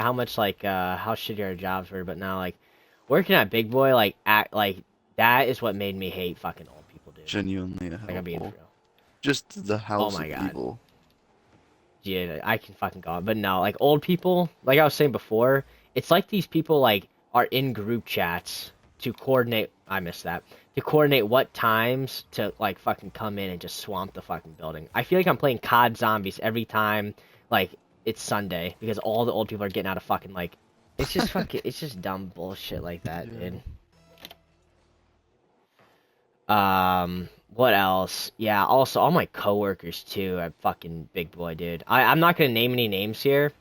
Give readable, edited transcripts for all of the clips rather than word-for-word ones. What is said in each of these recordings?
how much like how shitty our jobs were, but now like working at Big Boy like act like that is what made me hate fucking old people, dude. Genuinely a Like I'm being for hellhole. real. Just the Oh house my of God. evil. Yeah, I can fucking go on. But no, like old people, like I was saying before, it's like these people like are in group chats to coordinate. I missed that. To coordinate what times to like fucking come in and just swamp the fucking building. I feel like I'm playing COD Zombies every time like it's Sunday because all the old people are getting out of fucking like. It's just fucking. It's just dumb bullshit like that, Yeah. dude. What else? Yeah, also all my coworkers too. I fucking Big Boy, dude. I'm not gonna name any names here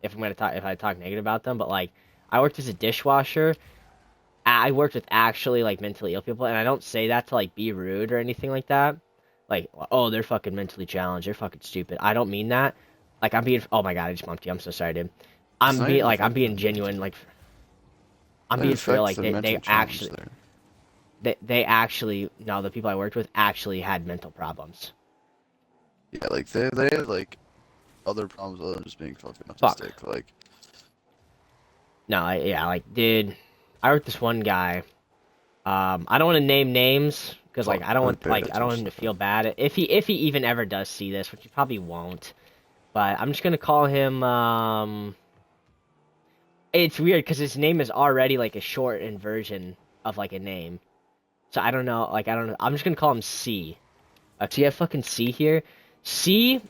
if I'm gonna talk if I talk negative about them, but like I worked as a dishwasher. I worked with actually like mentally ill people, and I don't say that to like be rude or anything like that. Like, oh, they're fucking mentally challenged. They're fucking stupid. I don't mean that. Like I'm being. Oh my God, I just bumped you. I'm so sorry, dude. It's not even I'm affecting being the mental. genuine. Like I'm That being for real. affects Like the mental they challenge actually there. they actually no the people I worked with actually had mental problems. Yeah, like they have like other problems other than just being fucking Fuck. autistic. Like, No, yeah, like dude, I worked this one guy. I don't want to name names because like fuck, I don't I'd want pay I don't want him attention to to that. feel bad if he even ever does see this, which he probably won't. But I'm just gonna call him. It's weird because his name is already like a shortened version of like a name. So I don't know. Like I don't know. I'm just gonna call him C. So you have fucking C here. C.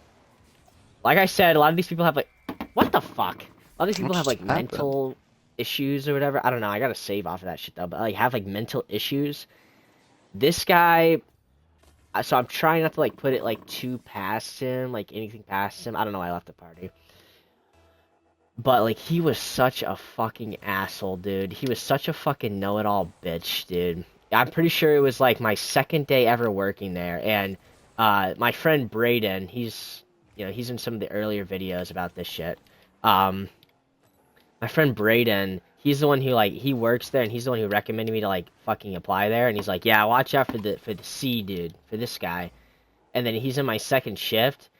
Like I said, a lot of these people have like, what the fuck? A lot of these What people have just like happened? mental issues or whatever. I don't know. I gotta save off of that shit though. But like have like mental issues. This guy. So I'm trying not to like put it like too past him, like anything past him. I don't know why I left the party. But like he was such a fucking asshole, dude. He was such a fucking know-it-all bitch, dude. I'm pretty sure it was like my second day ever working there, and my friend Braden, he's in some of the earlier videos about this shit. Um, my friend Braden, he's the one who like he works there, and he's the one who recommended me to like fucking apply there, and he's like, yeah, watch out for the C dude, for this guy. And then he's in my second shift.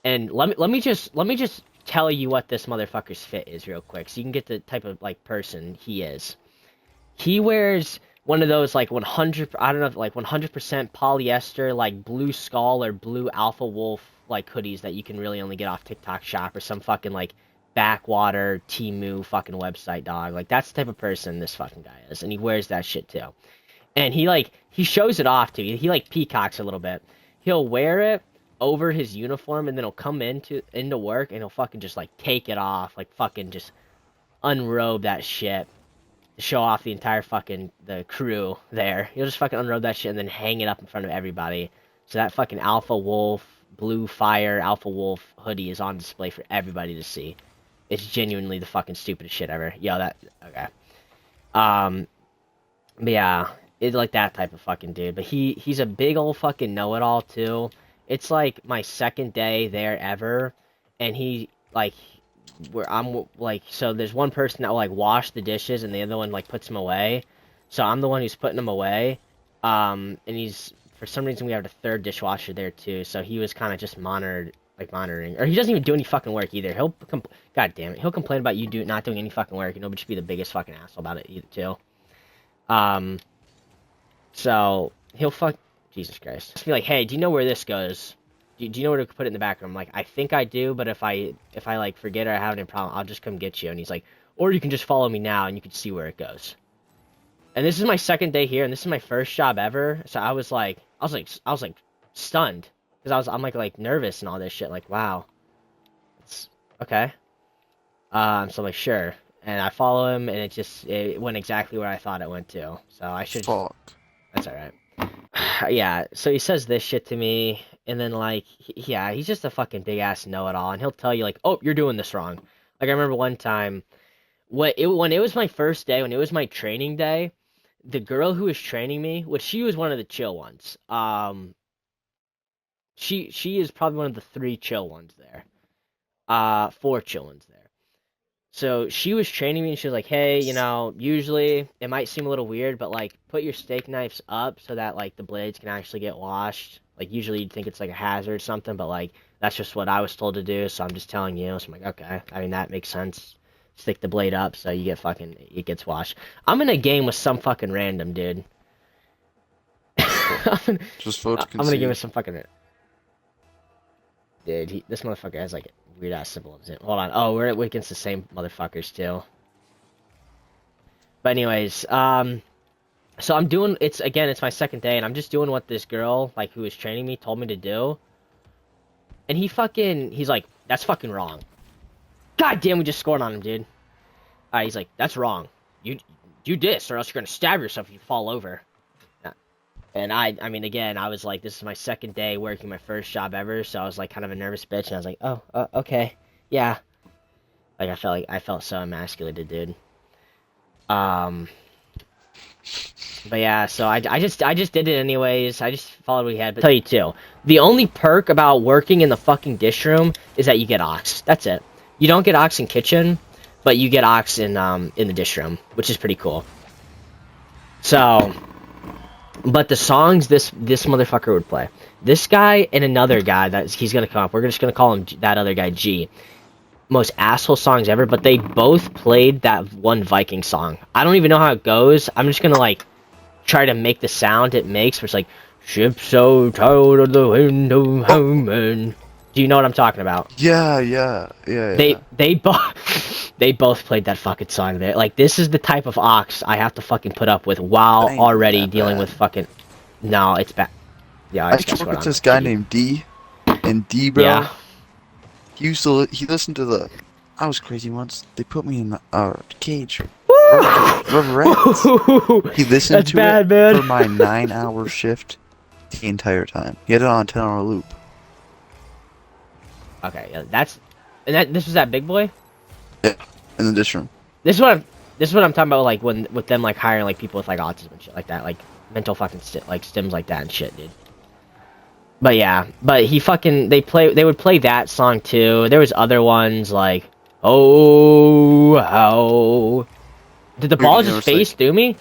And let me just tell you what this motherfucker's fit is real quick, so you can get the type of like person he is. He wears one of those like 100 I don't know like 100% polyester like blue skull or blue alpha wolf like hoodies that you can really only get off TikTok shop or some fucking like backwater Temu fucking website dog. Like that's the type of person this fucking guy is, and he wears that shit too. And he shows it off to you. He like peacocks a little bit. He'll wear it over his uniform and then he'll come into work and he'll fucking just like take it off, like fucking just unrobe that shit to show off the entire fucking the crew there. He'll just fucking unrobe that shit and then hang it up in front of everybody. So that fucking Alpha Wolf Blue Fire Alpha Wolf hoodie is on display for everybody to see. It's genuinely the fucking stupidest shit ever. Yo, that okay. Um, but yeah, it's like that type of fucking dude. But he's a big old fucking know-it-all too. It's like my second day there ever, and he like where I'm like so there's one person that will like wash the dishes and the other one like puts them away. So I'm the one who's putting them away. And he's for some reason we have a third dishwasher there too. So he was kind of just monitoring, or he doesn't even do any fucking work either. God damn it, he'll complain about you not doing any fucking work, and he'll just be the biggest fucking asshole about it either too. Um, so he'll fuck Jesus Christ. Just be like, hey, do you know where this goes? Do you know where to put it in the back room? I'm like, I think I do, but if I like forget or I have any problem, I'll just come get you. And he's like, or you can just follow me now and you can see where it goes. And this is my second day here, and this is my first job ever. So I was like stunned because I'm like nervous and all this shit. Like, wow, it's okay. So I'm like, sure. And I follow him, and it went exactly where I thought it went to. So I should just Fuck. that's all right. Yeah, so he says this shit to me, and then like, yeah, he's just a fucking big ass know-it-all, and he'll tell you like, oh, you're doing this wrong. Like I remember one time, when it was my first day, when it was my training day, the girl who was training me, which she was one of the chill ones. She is probably one of the three chill ones there. Four chill ones there. So she was training me, and she was like, "Hey, usually it might seem a little weird, but like, put your steak knives up so that like the blades can actually get washed. Like, usually you'd think it's like a hazard or something, but like that's just what I was told to do, so I'm just telling you." So I'm like, "Okay, I mean that makes sense." stick the blade up so you get fucking it gets washed. I'm in a game with some fucking random dude. Just vote to I'm gonna give concede. it some fucking. Dude, this motherfucker has like a weird ass symbol. Hold on. Oh, we're against the same motherfuckers too. But anyways, so I'm doing it's my second day and I'm just doing what this girl like who was training me told me to do. And he's like, that's fucking wrong. God damn, we just scored on him, dude. He's like, that's wrong. You do this or else you're gonna stab yourself if you fall over. And I mean, again, I was like, this is my second day working my first job ever, so I was like kind of a nervous bitch, and I was like, oh, okay, yeah. Like I felt so emasculated, dude. But yeah, so I just did it anyways. I just followed what we had. But I'll tell you too, the only perk about working in the fucking dish room is that you get ox. That's it. You don't get ox in kitchen, but you get ox in the dish room, which is pretty cool. So. But the songs this motherfucker would play, this guy and another guy he's gonna come up. We're just gonna call him that other guy G. Most asshole songs ever, but they both played that one Viking song. I don't even know how it goes. I'm just gonna like try to make the sound it makes, where it's like ship so tired of the window home. And do you know what I'm talking about? Yeah. They both played that fucking song there. Like, this is the type of ox I have to fucking put up with while Ain't already that dealing bad. with fucking. No, it's bad. Yeah, I I used guess to what work with I'm this guy G. named D, and D, bro. Yeah. He listened to the. I was crazy once. They put me in a cage. Woo! Rubber rats. He listened That's to bad, it man. for my 9-hour shift the entire time. He had it on a 10-hour loop. Okay, yeah, this was that big boy. Yeah, in the dish room. This is what I'm talking about. Like with them like hiring like people with like autism and shit like that, like mental fucking like stims like that and shit, dude. But yeah, they would play that song too. There was other ones like, oh how did the You ball know, just it's phase like, through me?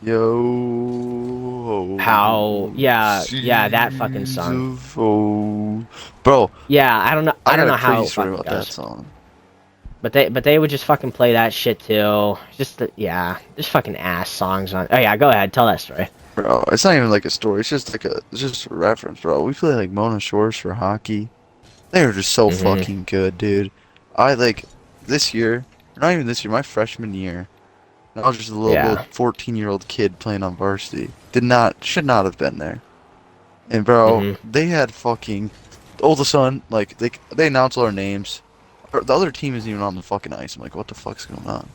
Yo. How yeah that fucking song. Bro, Yeah, I don't got know a how crazy it story fucking about that goes. song. But they would just fucking play that shit too. Just fucking ass songs on. Oh yeah, go ahead, tell that story. Bro, it's not even like a story. It's just a reference, bro. We play like Mona Shores for hockey. They were just so Mhm. fucking good, dude. I like this year, not even this year, my freshman year. I was just a little Yeah. 14-year-old kid playing on varsity. Should not have been there. And bro, Mhm. they had fucking all of a sudden, like they announced all our names. The other team isn't even on the fucking ice. I'm like, what the fuck's going on?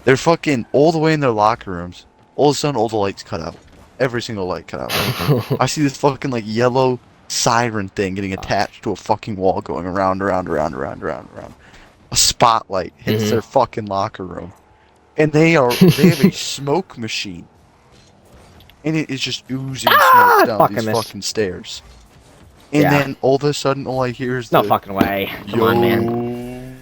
They're fucking all the way in their locker rooms. All of a sudden, all the lights cut out. Every single light cut out. I see this fucking like yellow siren thing getting attached to a fucking wall, going around, around, around, around, around, around. A spotlight hits Mhm. their fucking locker room, and they have a smoke machine, and it is just oozing smoke down Fuck, I these missed. fucking stairs. And Yeah. then all of a sudden, all I hear is No the fucking way. Come yo. on, man.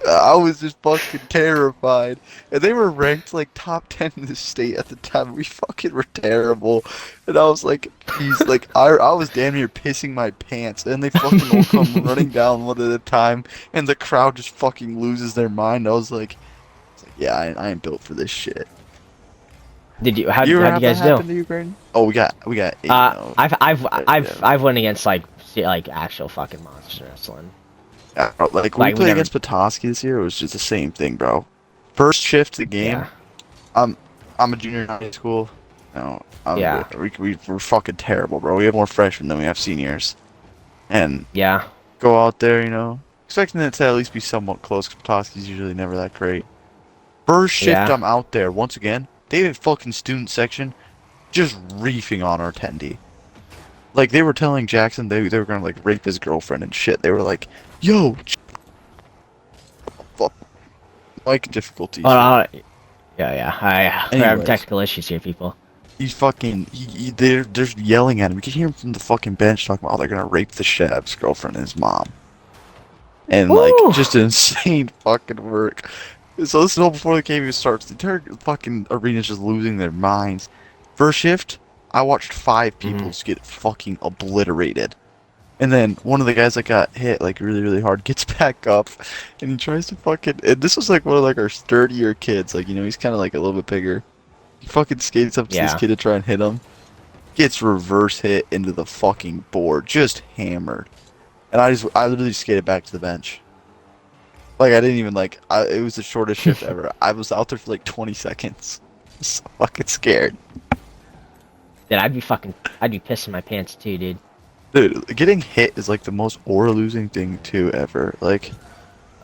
I was just fucking terrified. And they were ranked like top 10 in the state at the time. We fucking were terrible. And I was like, I was damn near pissing my pants. And they fucking all come running down one at a time. And the crowd just fucking loses their mind. I was like yeah, I ain't built for this shit. How'd You ever you have that guys do? happen to you, Braden? Oh, we got 8-0. I've went against like actual fucking monster wrestling. Like, when Like we we played never. against Petoskey this year, it was just the same thing, bro. First shift of the game, Yeah. I'm a junior in high school. No, Yeah. we're fucking terrible, bro. We have more freshmen than we have seniors. And Yeah. go out there, expecting it to at least be somewhat close, because Petoskey's usually never that great. First shift, Yeah. I'm out there. Once again, they have fucking student section just reefing on our attendee. Like, they were telling Jackson they were gonna, like, rape his girlfriend and shit. They were like, yo, fuck. Mic difficulties. Hold on. Yeah. I have Anyways. technical issues here, people. He's fucking. They're just yelling at him. You can hear him from the fucking bench talking about, oh, they're gonna rape the shit out of his girlfriend and his mom. And like, Woo! just insane fucking work. So this is all before the game even starts. The entire fucking arena's just losing their minds. First shift, I watched 5 people Mhm. just get fucking obliterated. And then one of the guys that got hit like really, really hard gets back up, and he tries to fucking. And this was like one of like our sturdier kids. Like he's kind of like a little bit bigger. He fucking skates up to this Yeah. kid to try and hit him. Gets reverse hit into the fucking board, just hammered. And I literally skated back to the bench. Like I didn't even like. It was the shortest shift ever. I was out there for like 20 seconds. So fucking scared. Dude, I'd be pissing my pants too, dude. Dude, getting hit is like the most aura-losing thing too ever. Like.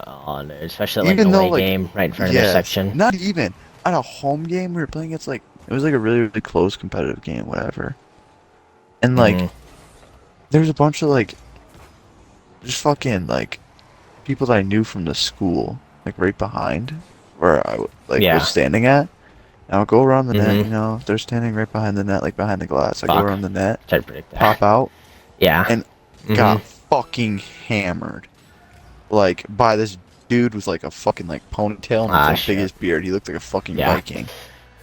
Oh no, especially like Even an though, away like, game right in front of yes, their section. not even at a home game we were playing against like it was like a really really close competitive game, whatever. And like Mhm. there was a bunch of like just fucking like people that I knew from the school, like right behind where I like Yeah. was standing at. And I would go around the net, Mhm. if they're standing right behind the net, like behind the glass. I go Fuck. around the net, Try to predict that. pop out, Yeah. and got fucking hammered. Like by this dude with like a fucking like ponytail and like shit. biggest beard. He looked like a fucking Yeah. Viking.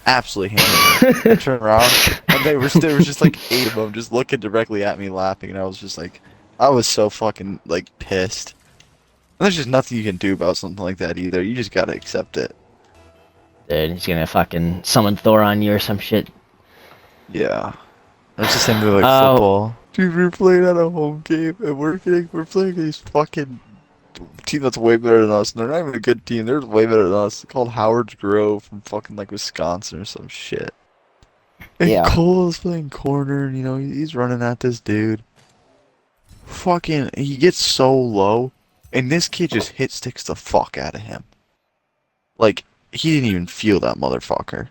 Absolutely hammered me. I turned around and there was just like 8 of them just looking directly at me laughing, and I was just like, I was so fucking like pissed. And there's just nothing you can do about something like that either. You just gotta accept it. Dude, he's gonna fucking summon Thor on you or some shit. Yeah. That's the same with like Oh. football. Dude, we're playing at a home game and we're playing these fucking team that's way better than us. And they're not even a good team. They're way better than us. They're called Howard's Grove from fucking like Wisconsin or some shit. And Yeah. Cole is playing corner, and he's running at this dude. Fucking, he gets so low, and this kid just hit sticks the fuck out of him. Like he didn't even feel that motherfucker.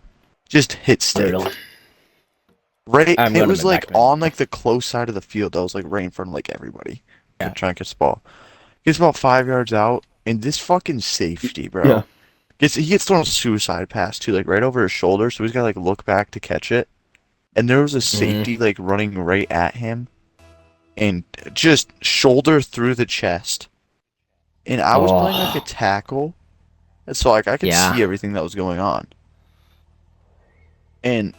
Just hit stick. Brutal. Right, I'm it going was to my like background. on like the close side of the field. That was like right in front of like everybody. Yeah. Trying to catch the ball. Gets about 5 yards out, and this fucking safety, bro. Yeah. He gets thrown a suicide pass too, like right over his shoulder. So he's gotta like look back to catch it. And there was a safety like running right at him, and just shoulder through the chest. And I was playing like a tackle, and so like I could Yeah. see everything that was going on. And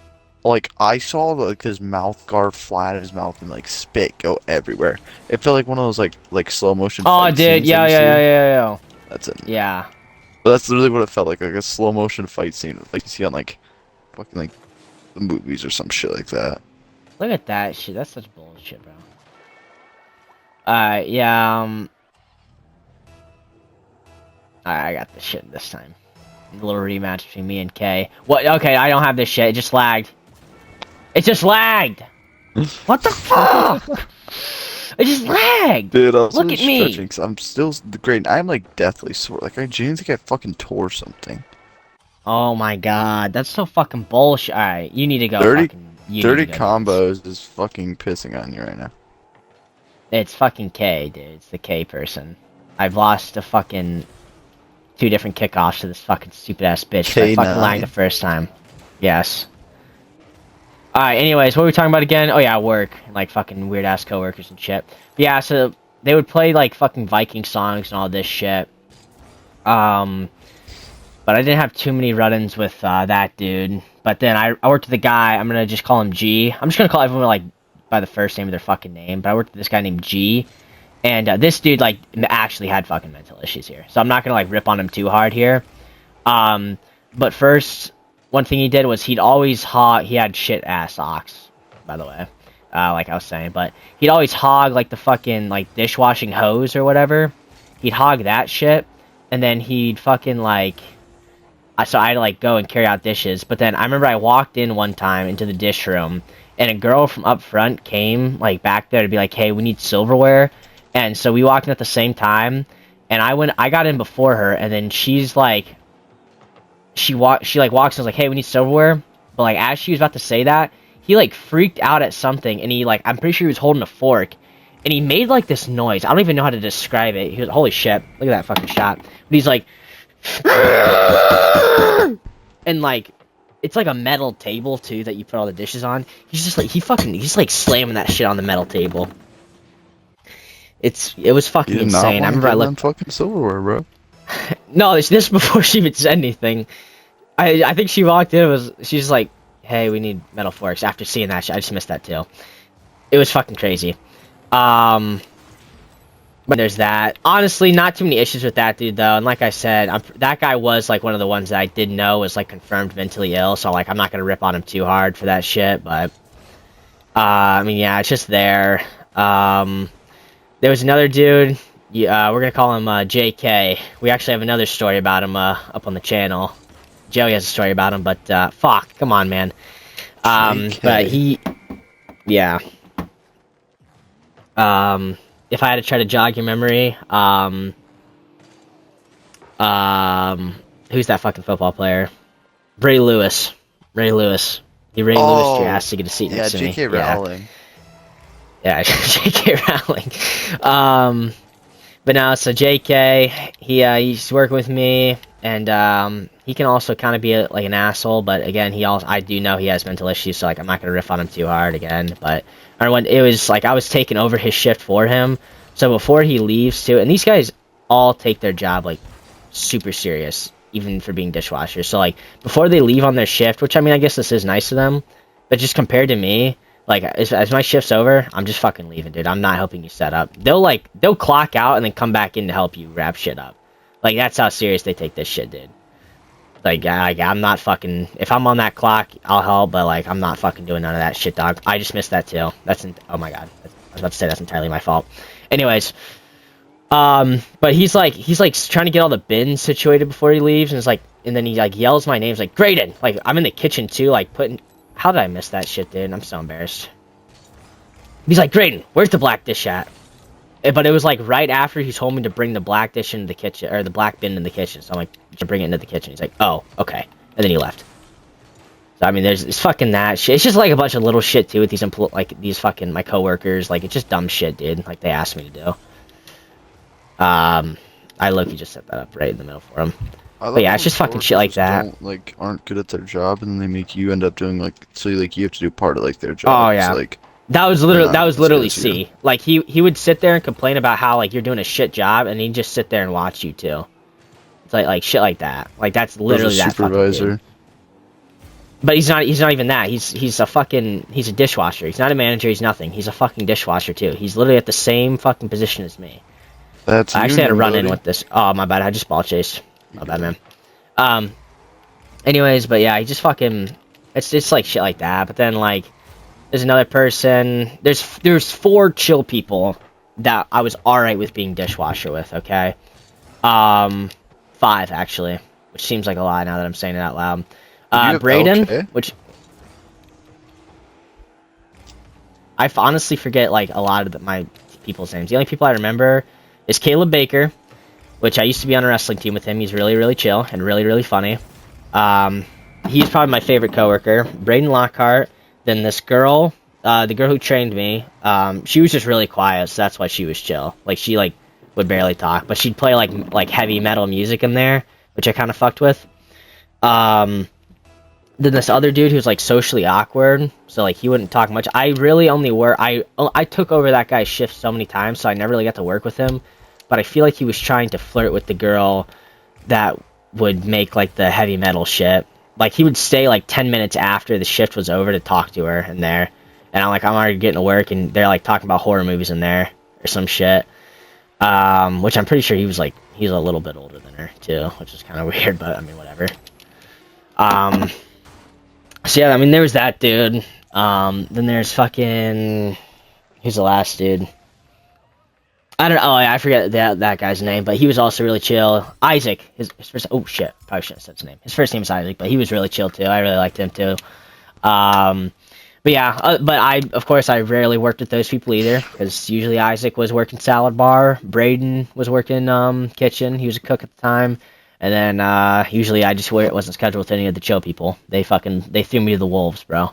like I saw like his mouth guard flat in his mouth and like spit go everywhere. It felt like one of those like slow motion. Oh, fight dude, scenes that yeah. you see. Yeah. That's it. Yeah. But that's literally what it felt like a slow motion fight scene, like you see on like fucking like the movies or some shit like that. Look at that shit. That's such bullshit, bro. Alright, yeah, Alright, I got this shit this time. A little rematch between me and Kay. What? Okay, I don't have this shit. It just lagged. It just lagged! What the fuck? It just lagged! Dude, I was Look really at me. stretching 'cause I'm still great. I'm like deathly sore. Like I genuinely think I fucking tore something. Oh my god, that's so fucking bullshit. Alright, you need to go. Dirty- You Dirty need to go. combos is fucking pissing on you right now. It's fucking K, dude. It's the K person. I've lost the fucking 2 different kickoffs to this fucking stupid ass bitch. I fucking K9. lagged the first time. Yes. Alright, anyways, what were we talking about again? Oh yeah, work. And, like fucking weird ass coworkers and shit. But yeah, so they would play like fucking Viking songs and all this shit. But I didn't have too many run-ins with that dude. But then I worked with a guy, I'm gonna just call him G. I'm just gonna call everyone like by the first name of their fucking name. But I worked with this guy named G. And this dude like actually had fucking mental issues here. So I'm not gonna like rip on him too hard here. But first, one thing he did was he had shit ass socks, by the way. Like I was saying, but he'd always hog like the fucking like dishwashing hose or whatever. He'd hog that shit, and then he'd fucking like. So I had to like go and carry out dishes. But then I remember I walked in one time into the dish room, and a girl from up front came like back there to be like, "Hey, we need silverware." And so we walked in at the same time, and I got in before her, and then she's like, she walks and was like, "Hey, we need silverware." But like as she was about to say that, he like freaked out at something, and he like I'm pretty sure he was holding a fork, and he made like this noise. I don't even know how to describe it. He was holy shit, look at that fucking shot. But he's like, and like it's like a metal table too that you put all the dishes on. He's just like he's like slamming that shit on the metal table. It was fucking You did not insane. I want to remember I give them looked. fucking silverware, bro. No, this before she even said anything. I think she walked in. She's like, "Hey, we need metal forks." After seeing that shit, I just missed that too. It was fucking crazy. But there's that. Honestly, not too many issues with that dude though. And like I said, that guy was like one of the ones that I did know was like confirmed mentally ill. So like I'm not gonna rip on him too hard for that shit. But I mean, yeah, it's just there. There was another dude. We're gonna call him JK. We actually have another story about him up on the channel. Joey has a story about him, but fuck, come on, man. JK. But yeah. If I had to try to jog your memory, who's that fucking football player? Ray Lewis. Ray Lewis. Ray Lewis your ass to get a seat next to me. J.K. Rowling. Yeah, J.K. Rowling. But now, so J.K., he's working with me, and he can also kind of be like an asshole. But again, I do know he has mental issues, so like I'm not gonna riff on him too hard again. But when it was like I was taking over his shift for him, so before he leaves too, and these guys all take their job like super serious, even for being dishwashers. So like before they leave on their shift, which I mean I guess this is nice of them, but just compared to me. Like, as my shift's over, I'm just fucking leaving, dude. I'm not helping you set up. They'll clock out and then come back in to help you wrap shit up. Like, that's how serious they take this shit, dude. Like, I'm not fucking... If I'm on that clock, I'll help, but, like, I'm not fucking doing none of that shit, dog. I just missed that, too. Oh, my God. I was about to say that's entirely my fault. Anyways. But he's trying to get all the bins situated before he leaves, and then he, like, yells my name. He's like, Graydon! Like, I'm in the kitchen, too, like, putting... How did I miss that shit, dude? I'm so embarrassed. He's like, Graydon, where's the black dish at? But it was like right after he told me to bring the black dish into the kitchen, or the black bin in the kitchen. So I'm like, to bring it into the kitchen. He's like, oh, okay. And then he left. So I mean, it's fucking that shit. It's just like a bunch of little shit too with these fucking my coworkers. Like it's just dumb shit, dude. Like they asked me to do. I low-key just set that up right in the middle for him. But yeah, it's just fucking shit like that. Aren't good at their job, and then they make you end up doing so you have to do part of their job. Oh yeah. So, that was literally C. Like he would sit there and complain about how like you're doing a shit job, and he'd just sit there and watch you too. It's like shit like that. Like that's literally that supervisor. But he's not even that. He's a dishwasher. He's not a manager. He's nothing. He's a fucking dishwasher too. He's literally at the same fucking position as me. I actually had to run in with this. Oh my bad. I just ball chased. My bad, man. Anyways, but yeah, he just fucking. It's just like shit like that. But then like, there's another person. There's 4 chill people that I was alright with being dishwasher with. Okay. 5 actually, which seems like a lot now that I'm saying it out loud. Braden, which I honestly forget like a lot of my people's names. The only people I remember is Caleb Baker, which I used to be on a wrestling team with him. He's really, really chill and really, really funny. He's probably my favorite coworker. Braden Lockhart. Then this girl, the girl who trained me, she was just really quiet, so that's why she was chill. Like she like would barely talk, but she'd play like heavy metal music in there, which I kind of fucked with. Then this other dude who's like socially awkward, so like he wouldn't talk much. I really only I took over that guy's shift so many times, so I never really got to work with him. But I feel like he was trying to flirt with the girl that would make like the heavy metal shit. Like he would stay like 10 minutes after the shift was over to talk to her in there, and I'm already getting to work, and they're like talking about horror movies in there or some shit. Which I'm pretty sure he's a little bit older than her too, which is kind of weird, but I mean whatever. So yeah, I mean there was that dude. Then there's fucking who's the last dude? I don't know. Oh, yeah, I forget that guy's name, but he was also really chill. Isaac, his first. Oh shit, probably shouldn't have said his name. His first name is Isaac, but he was really chill too. I really liked him too. But yeah, but of course I rarely worked with those people either, because usually Isaac was working salad bar, Braden was working kitchen. He was a cook at the time, and then usually I just wasn't scheduled with any of the chill people. They threw me to the wolves, bro.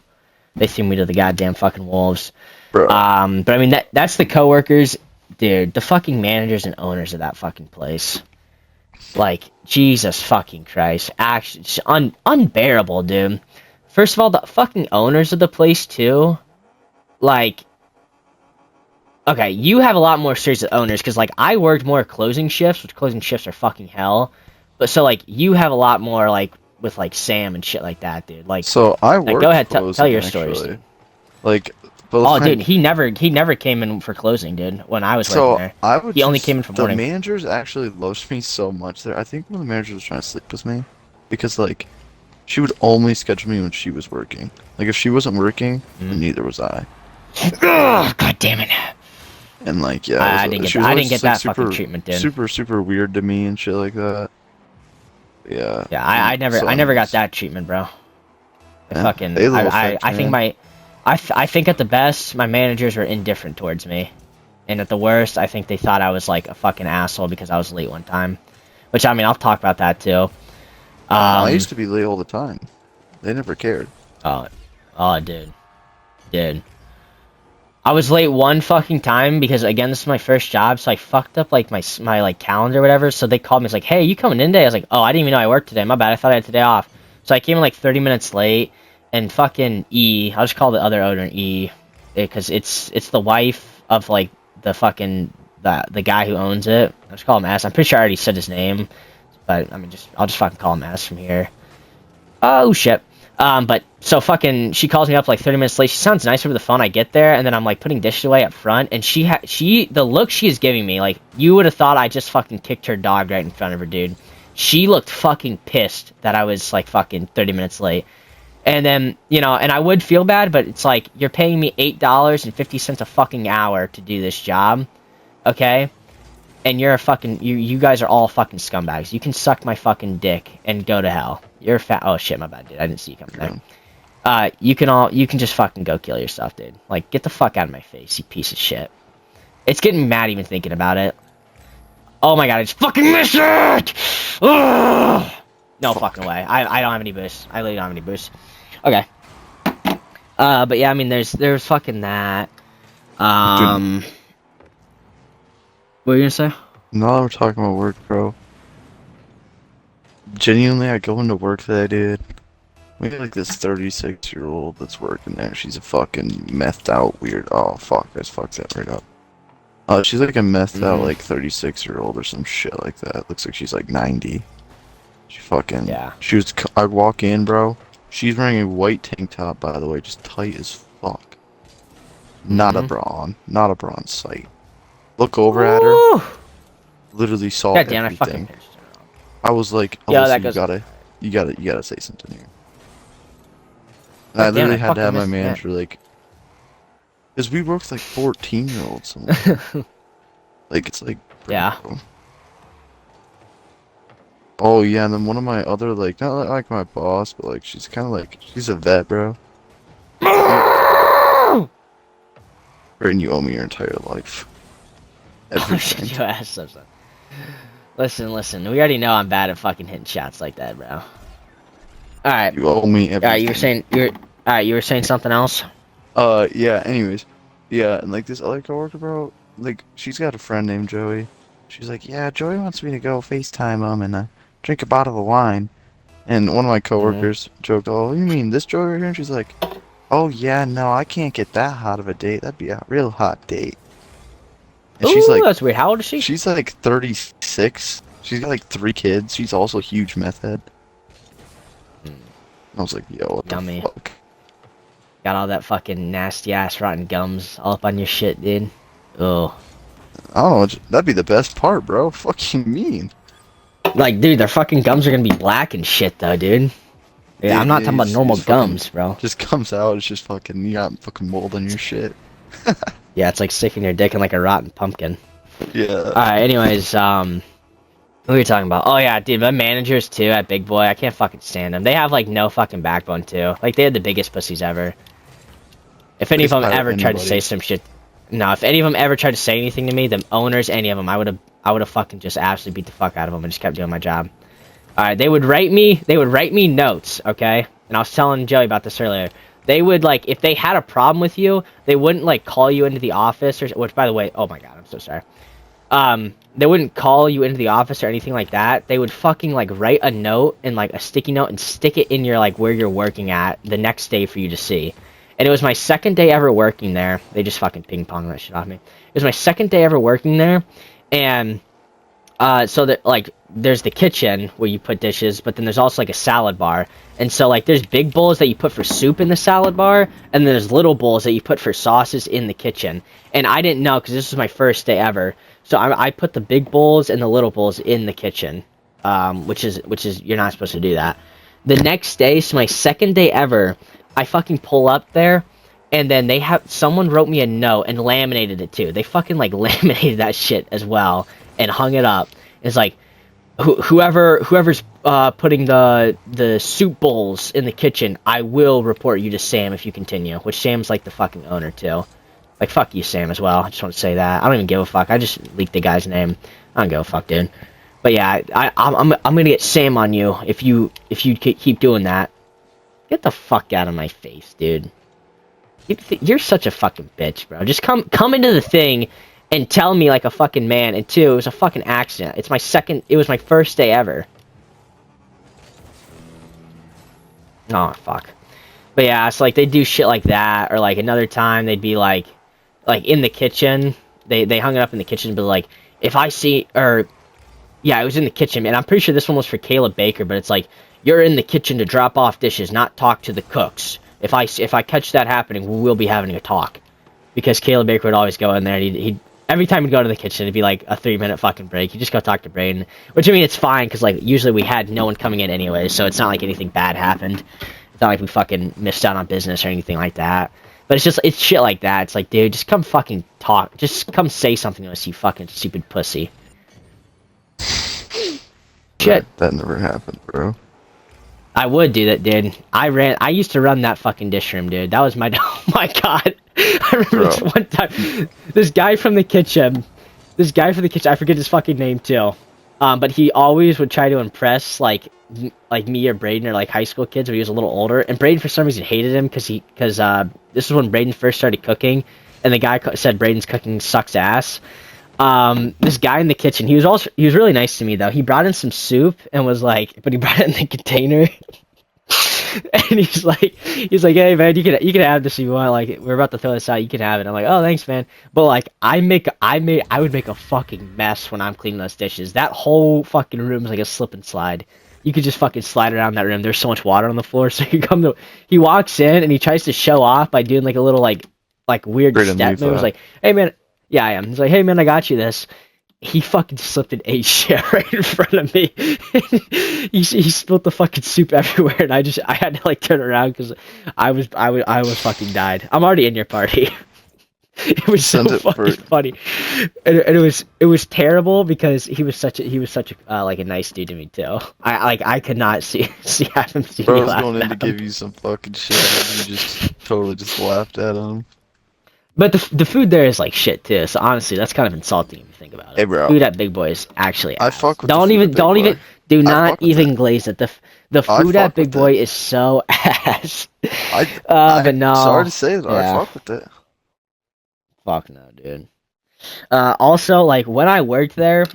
They threw me to the goddamn fucking wolves. Bro. But I mean that's the coworkers. Dude, the fucking managers and owners of that fucking place. Like, Jesus fucking Christ. Actually, it's unbearable, dude. First of all, the fucking owners of the place, too. Like, okay, you have a lot more serious owners, because, like, I worked more closing shifts, which closing shifts are fucking hell. But, so, like, you have a lot more, like, with, like, Sam and shit like that, dude. Like, so, I worked go ahead, tell your stories. Like, But Oh, like, dude, he never came in for closing, dude. When I was working so there, I would he only just came in for the morning. managers actually loved me so much there. I think one of the managers was trying to sleep with me because like she would only schedule me when she was working. Like if she wasn't working, then neither was I. Ugh, God damn it! And like yeah, I didn't get she was I always didn't get just like that fucking treatment, dude. super weird to me and shit like that. Yeah. Yeah, And so I never got anyways, that treatment, bro. yeah, they love effect, I think man. I think at the best my managers were indifferent towards me, and at the worst I think they thought I was like a fucking asshole because I was late one time, which I mean I'll talk about that too. I Um, used to be late all the time. They never cared. oh, oh, dude. I was late one fucking time because again this is my first job, so I fucked up like my like calendar or whatever. So they called me, it's like, hey, you coming in today? I was like, oh, I didn't even know I worked today. My bad. I thought I had today off. So I came in like 30 minutes late, and fucking I'll just call the other owner E, because it's the wife of like the fucking the guy who owns it. I'll just call him S. I'm pretty sure I already said his name, but I mean I'll just fucking call him S from here. Oh shit. But so fucking, she calls me up like 30 minutes late. She sounds nice over the phone. I get there, and then I'm like putting dishes away up front, and the look she is giving me, like you would have thought I just fucking kicked her dog right in front of her, dude. She looked fucking pissed that I was like fucking 30 minutes late. And then, and I would feel bad, but it's like, you're paying me $8.50 a fucking hour to do this job, okay? And you're a fucking, you guys are all fucking scumbags. You can suck my fucking dick and go to hell. You're fat. Oh shit, my bad, dude. I didn't see you coming there. You can just fucking go kill yourself, dude. Like, get the fuck out of my face, you piece of shit. It's getting me mad even thinking about it. Oh my god, I just fucking missed it! Ugh! No fucking way. I don't have any boosts. I literally don't have any boosts. Okay. But yeah, I mean, there's fucking that. What were you gonna say? Now that we're talking about work, bro. Genuinely, I go into work today, dude. We got like this 36-year-old that's working there. She's a fucking methed out weird. Oh fuck, I just fucked that right up. She's like a methed out like 36-year-old or some shit like that. Looks like she's like 90. She fucking Yeah. I walk in, bro. She's wearing a white tank top, by the way, just tight as fuck. Not a bra on, not a bra in sight. Look over at her. Literally saw God damn, I everything. fucking pissed her off. I was like, Yeah, that you gotta say something here. And God I damn, literally I had to have my fucking missed manager like, cause we worked like 14-year-olds. Like it's like, Yeah. bro. Oh yeah, and then one of my other like, not like my boss, but like she's kind of like, she's a vet, bro. And you owe me your entire life. Everything. Your ass up, son. Listen. We already know I'm bad at fucking hitting shots like that, bro. All right. You owe me everything. All right. You were saying something else. Yeah. Anyways, yeah, and like this other coworker, bro, like she's got a friend named Joey. She's like, yeah, Joey wants me to go FaceTime him and drink a bottle of wine. And one of my coworkers joked, "Oh, you mean this Joey right here?" And she's like, "Oh yeah, no, I can't get that hot of a date. That'd be a real hot date." And Ooh, she's like, that's weird. How old is she? she's like 36. She's got like 3 kids. She's also a huge meth head. I was like, yo, what Dummy. the fuck? Got all that fucking nasty ass rotten gums all up on your shit, dude. Oh. I don't know. That'd be the best part, bro. Fuck you mean? Like, dude, their fucking gums are gonna be black and shit, though, dude. Yeah, I'm not talking about normal gums, bro. Just comes out. It's just fucking. You got fucking mold on your shit. Yeah, it's like sticking your dick in like a rotten pumpkin. Yeah. Alright, anyways, what were you talking about? Oh yeah, dude, my managers too at Big Boy, I can't fucking stand them. They have like no fucking backbone too. Like they had the biggest pussies ever. If any of them ever tried to say some shit, no, if any of them ever tried to say anything to me, the owners, any of them, I would have fucking just absolutely beat the fuck out of them and just kept doing my job. Alright, they would write me notes, okay? And I was telling Joey about this earlier. They would, like, if they had a problem with you, they wouldn't, like, call you into the office, which, by the way, oh my god, I'm so sorry. They wouldn't call you into the office or anything like that. They would fucking, like, write a note and, like, a sticky note and stick it in your, like, where you're working at the next day for you to see. And it was my second day ever working there. They just fucking ping-pong that shit off me. It was my second day ever working there, and, so that, like, there's the kitchen where you put dishes, but then there's also like a salad bar. And so like there's big bowls that you put for soup in the salad bar, and there's little bowls that you put for sauces in the kitchen. And I didn't know because this was my first day ever, so I put the big bowls and the little bowls in the kitchen, which is you're not supposed to do that. The next day, so my second day ever, I fucking pull up there, and then someone wrote me a note and laminated it too. They fucking like laminated that shit as well and hung it up. It's like, whoever's putting the soup bowls in the kitchen, I will report you to Sam if you continue. Which Sam's like the fucking owner too. Like, fuck you, Sam, as well. I just want to say that. I don't even give a fuck. I just leaked the guy's name. I don't give a fuck, dude. But yeah, I'm gonna get Sam on you if you keep doing that. Get the fuck out of my face, dude. You're such a fucking bitch, bro. Just come into the thing and tell me like a fucking man. And two, it was a fucking accident. It was my first day ever. Oh, fuck. But yeah, it's like they do shit like that, or like another time they'd be like in the kitchen. They hung it up in the kitchen, but like if I see, or yeah, it was in the kitchen, and I'm pretty sure this one was for Caleb Baker, but it's like, you're in the kitchen to drop off dishes, not talk to the cooks. If I catch that happening, we'll be having a talk. Because Caleb Baker would always go in there, and he'd every time he'd go to the kitchen, it'd be like a 3-minute fucking break. He'd just go talk to Braden. Which, I mean, it's fine, because like usually we had no one coming in anyway, so it's not like anything bad happened. It's not like we fucking missed out on business or anything like that. But it's shit like that. It's like, dude, just come fucking talk. Just come say something to us, you fucking stupid pussy. Shit. That never happened, bro. I would do that, dude. I used to run that fucking dish room, dude. That was my, oh my god. I remember this one time, this guy from the kitchen, I forget his fucking name too. But he always would try to impress, like me or Braden or like high school kids when he was a little older. And Braden, for some reason, hated him because this was when Braden first started cooking, and the guy said Braden's cooking sucks ass. This guy in the kitchen, he was really nice to me though. He brought in some soup and was like, but he brought it in the container. And he's like, hey man, you can have this if you want. Like, we're about to throw this out, you can have it. I'm like, oh thanks man. But like, I would make a fucking mess when I'm cleaning those dishes. That whole fucking room is like a slip and slide. You could just fucking slide around that room. There's so much water on the floor. So he walks in and he tries to show off by doing like a little like weird step. It was like, hey man. Yeah, I am. He's like, hey man, I got you this. He fucking slipped and ate shit right in front of me. he spilled the fucking soup everywhere, and I had to like turn around because I was fucking died. I'm already in your party. It was so fucking funny, and it was terrible because he was such a like a nice dude to me too. I could not see have him see me laugh. I was going in to give you some fucking shit, and you just totally just laughed at him. But the food there is like shit too. So honestly, that's kind of insulting if you think about it. Hey bro, food at Big Boy is actually ass. I fuck with do not even glaze it. The food at Big Boy is so ass. But no. Sorry to say that, yeah. I fuck with it. Fuck no, dude. Also, like when I worked there,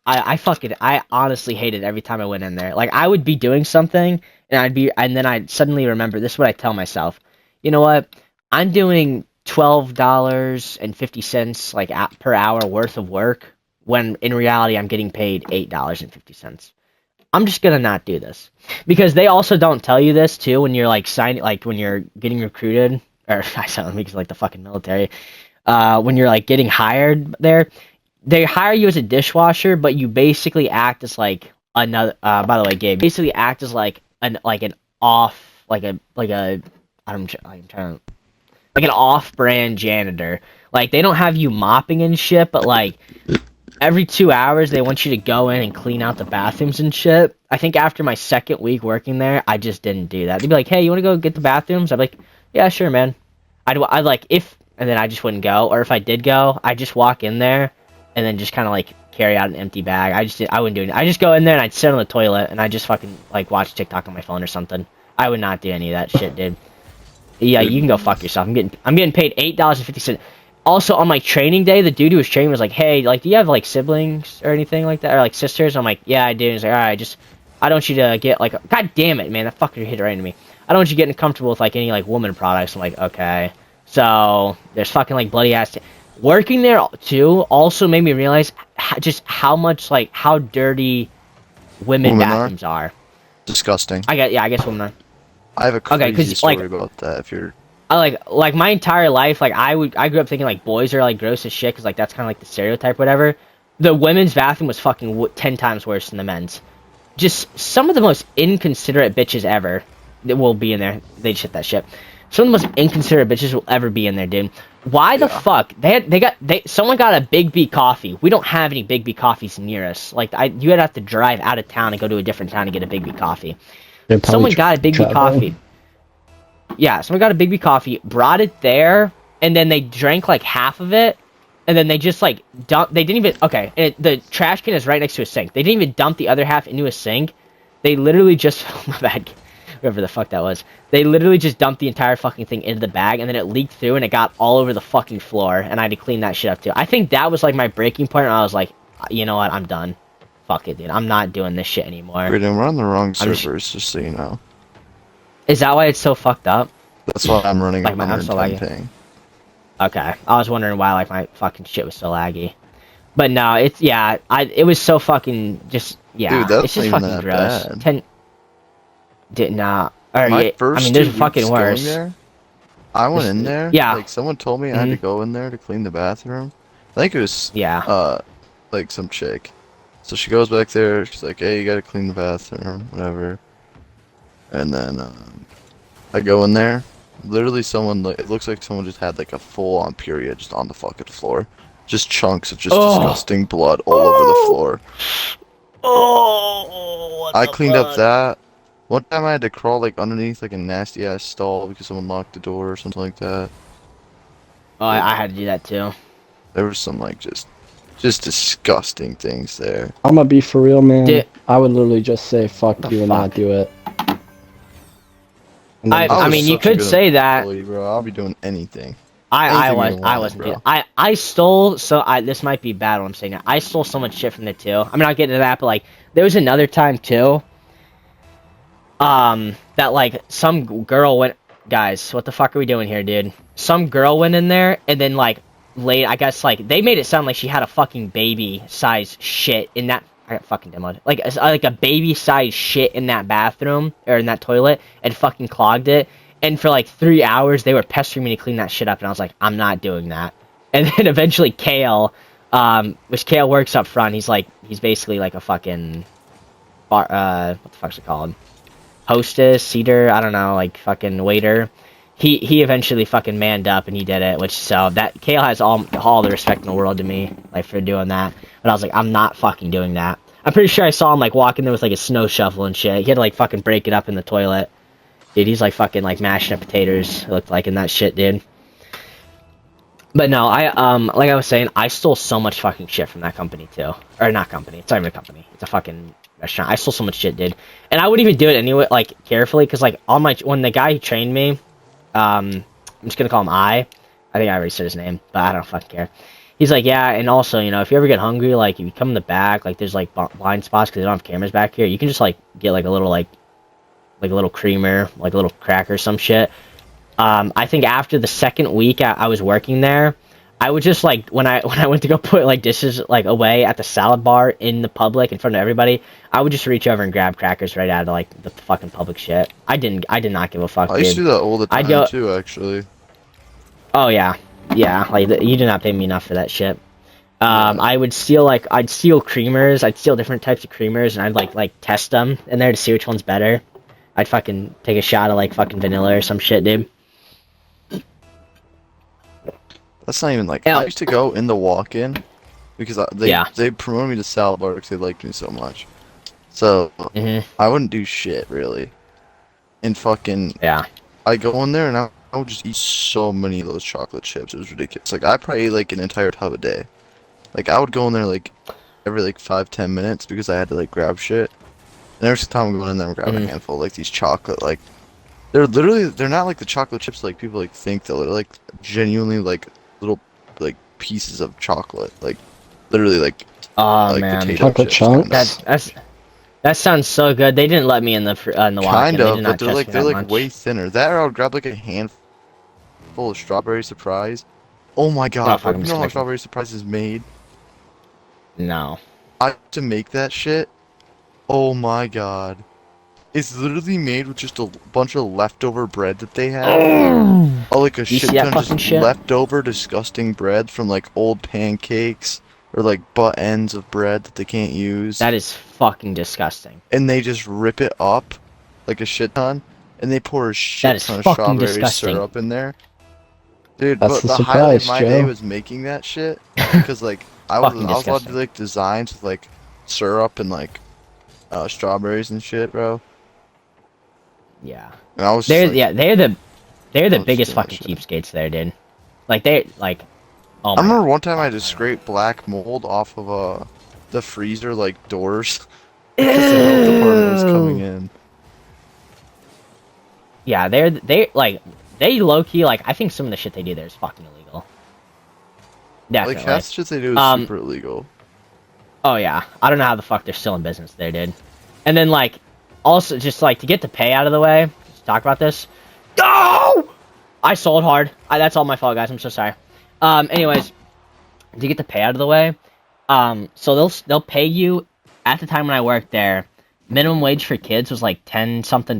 I honestly hated every time I went in there. Like I would be doing something and then I'd suddenly remember, this is what I tell myself. You know what? I'm doing $12.50 like per hour worth of work, when in reality I'm getting paid $8.50. I'm just gonna not do this, because they also don't tell you this too when you're like signing, like when you're getting recruited, or I sound like the fucking military. When you're like getting hired there, they hire you as a dishwasher, but you basically act as like another. By the way, Gabe, basically act as like an off-brand janitor. Like, they don't have you mopping and shit, but like every 2 hours they want you to go in and clean out the bathrooms and shit. I think after my second week working there, I just didn't do that. They'd be like, hey, you want to go get the bathrooms? I'd be like, yeah, sure, man. I'd like, and then I just wouldn't go. Or if I did go, I'd just walk in there and then just kind of like carry out an empty bag. I wouldn't do anything. I just go in there and I'd sit on the toilet and I just fucking like watch TikTok on my phone or something. I would not do any of that shit, dude. Yeah, you can go fuck yourself. I'm getting paid $8.50. Also, on my training day, the dude who was training was like, hey, like, do you have like siblings or anything like that, or like sisters? I'm like, yeah, I do. And he's like, all right, I don't want you to get like, god damn it, man, that fucker hit right into me. I don't want you getting comfortable with like any like woman products. I'm like, okay. So there's fucking like bloody ass. Working there too also made me realize just how much, like, how dirty women Women are? bathrooms are. Disgusting. I guess women are. I have a Okay, crazy 'cause, story like, about that. If you're like my entire life, like I grew up thinking like boys are like gross as shit because like that's kind of like the stereotype, whatever. The women's bathroom was fucking 10 times worse than the men's. Just some of the most inconsiderate bitches ever that will be in there. They shit that shit. Some of the most inconsiderate bitches will ever be in there, dude. Why the Yeah. fuck someone got a Big B coffee. We don't have any Big B coffees near us. Like you'd have to drive out of town and go to a different town to get a Big B coffee. They're probably Someone got a Big B traveling. coffee. Yeah, someone got a Big B coffee, brought it there, and then they drank like half of it, and then they just like dump. They didn't even the trash can is right next to a sink. They didn't even dump the other half into a sink. They literally just my bad, whoever the fuck that was. They literally just dumped the entire fucking thing into the bag, and then it leaked through, and it got all over the fucking floor, and I had to clean that shit up too. I think that was like my breaking point, and I was like, you know what, I'm done. Fuck it, dude. I'm not doing this shit anymore. Brayden, we're on the wrong I'm servers, just so you know. Is that why it's so fucked up? That's why I'm running Like at my house so 110 laggy. ping. Okay, I was wondering why like my fucking shit was so laggy, but no, it's it was so fucking just Dude, that's it's just not even fucking that gross. bad. Did not. Or My yeah, first I mean, 2 there's fucking weeks going worse. there, I went in there. Yeah. Like someone told me I had to go in there to clean the bathroom. I think it was Yeah. like some chick. So she goes back there. She's like, "Hey, you gotta clean the bathroom, whatever." And then I go in there. Literally, someone it looks like someone just had like a full-on period just on the fucking floor. Just chunks of just disgusting blood all over the floor. Oh. What I the cleaned up fuck? that. One time I had to crawl like underneath like a nasty ass stall because someone locked the door or something like that. Oh, I had to do that too. There was some like just disgusting things there. I'm gonna be for real, man. Dude. I would literally just say fuck The you and not fuck? do it. And then I was mean, you such a could good say that. employee, bro. I'll be doing anything. I Anything you wasn't want, doing. bro. I stole this might be bad what I'm saying now. I stole so much shit from there too. I mean, I'll get into that, but like there was another time too. That like some girl went. Guys, what the fuck are we doing here, dude? Some girl went in there and then like I guess like they made it sound like she had a fucking baby size shit in that. I got fucking demoed. Like a baby size shit in that bathroom or in that toilet and fucking clogged it. And for like 3 hours, they were pestering me to clean that shit up, and I was like, I'm not doing that. And then eventually Kale, which Kale works up front, he's basically like a fucking bar, what the fuck's it called? Hostess, seater, I don't know, like fucking waiter. He eventually fucking manned up and he did it, which so that Kale has all the respect in the world to me, like for doing that. But I was like, I'm not fucking doing that. I'm pretty sure I saw him like walking there with like a snow shovel and shit. He had to like fucking break it up in the toilet. Dude, he's like fucking like mashing up potatoes, it looked like, in that shit, dude. But no, like I was saying, I stole so much fucking shit from that company too. Or not company, it's not even a company. It's a fucking restaurant. I stole so much shit, dude. And I wouldn't even do it anyway, like carefully, because like when the guy who trained me, I'm just gonna call him I think I already said his name, but I don't fucking care. He's like, yeah, and also, you know, if you ever get hungry, like if you come in the back, like there's like blind spots because they don't have cameras back here, you can just like get like a little like a little creamer, like a little cracker, some shit. I think after the second week I was working there, I would just like when I went to go put like dishes like away at the salad bar in the public in front of everybody, I would just reach over and grab crackers right out of like the fucking public shit. I did not give a fuck. I used to Dude. do that all the I'd time go- too, actually. Oh yeah, like you did not pay me enough for that shit. I would steal I'd steal creamers, I'd steal different types of creamers, and I'd like test them in there to see which one's better. I'd fucking take a shot of like fucking vanilla or some shit, dude. That's not even like Yeah. I used to go in the walk-in because Yeah. they promoted me to salad bar because they liked me so much. So Mhm. I wouldn't do shit really. And fucking Yeah. I go in there and I would just eat so many of those chocolate chips. It was ridiculous. Like I probably ate like an entire tub a day. Like I would go in there like every like 5-10 minutes because I had to like grab shit. And every time I'm going in there, I'm grabbing a handful of like these chocolate like they're not like the chocolate chips like people like think though. They're like genuinely like little like pieces of chocolate. Like literally like Oh like man, potato Chocolate chips. chunks? Kinda. that sounds so good. They didn't let me in the walk-in. Kind They of, did but not they're test like me they're that like much. way thinner. That or I would grab like a handful of strawberry surprise. Oh my god, fuck, bro, I'm you just know how making- strawberry surprise is made? No. I have to make that shit. Oh my god. It's literally made with just a bunch of leftover bread that they have. Oh, like a You shit see that ton fucking just shit? leftover disgusting bread from like old pancakes or like butt ends of bread that they can't use. That is fucking disgusting. And they just rip it up like a shit ton and they pour a That shit is ton of fucking strawberry disgusting. syrup in there. Dude, That's but the the highlight of surprise, my day Joe. was making that shit because like Fucking I was allowed to disgusting. do like designs with like syrup and like strawberries and shit, bro. Yeah. And I was just like, They're I the was just biggest doing that fucking shit. cheapskates there, dude. Like they like oh I my remember god. one time I Oh had to my god. scrape black mold off of the freezer like doors because the milk department was coming Ew. in. Yeah, they low key like I think some of the shit they do there is fucking illegal. Like Definitely. half the shit they do is Um super illegal. oh yeah. I don't know how the fuck they're still in business there, dude. And then like also just like to get the pay out of the way, just talk about this. No! I sold hard. That's all my fault, guys. I'm so sorry. Anyways, to get the pay out of the way, so they'll pay you at the time when I worked there. Minimum wage for kids was like $10-something.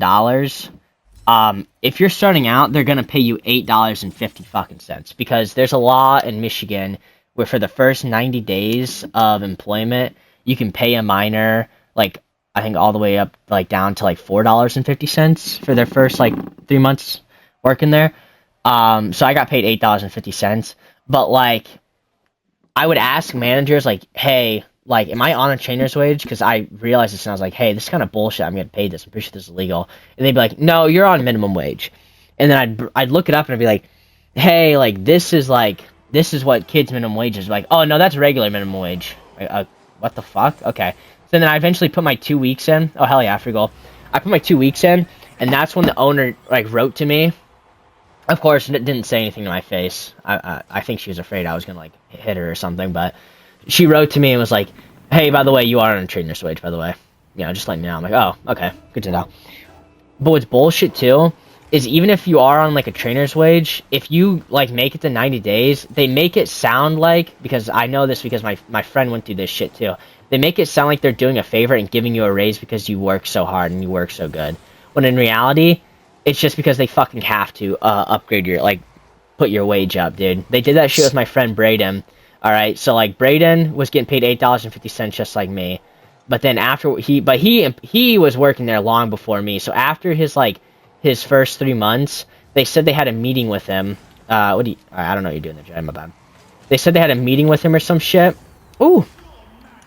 If you're starting out, they're gonna pay you $8.50 because there's a law in Michigan where for the first 90 days of employment, you can pay a minor like I think all the way up like down to like $4.50 for their first like 3 months working there. So I got paid $8.50, but like I would ask managers like, hey, like, am I on a trainer's wage? Because I realized this and I was like, hey, this is kind of bullshit. I'm getting paid this. I'm pretty sure this is illegal. And they'd be like, no, you're on minimum wage. And then I'd look it up and I'd be like, hey, this is what kids minimum wage is. Like, oh no, that's regular minimum wage. What the fuck? Okay. So then I eventually put my 2 weeks in. Oh hell yeah, free goal. I put my 2 weeks in, and that's when the owner like wrote to me. Of course, didn't say anything to my face. I think she was afraid I was gonna like hit her or something. But she wrote to me and was like, "Hey, by the way, you are on a trainer's wage. By the way, just letting you know." I'm like, "Oh, okay, good to know." But what's bullshit too is even if you are on like a trainer's wage, if you like make it to 90 days, they make it sound like, because I know this because my friend went through this shit too. They make it sound like they're doing a favor and giving you a raise because you work so hard and you work so good. When in reality, it's just because they fucking have to upgrade your like put your wage up, dude. They did that shit with my friend Braden. All right, so like Braden was getting paid $8.50 just like me, but then after he was working there long before me. So after his first 3 months, they said they had a meeting with him. I don't know what you're doing there, Jay. My bad. They said they had a meeting with him or some shit. Ooh,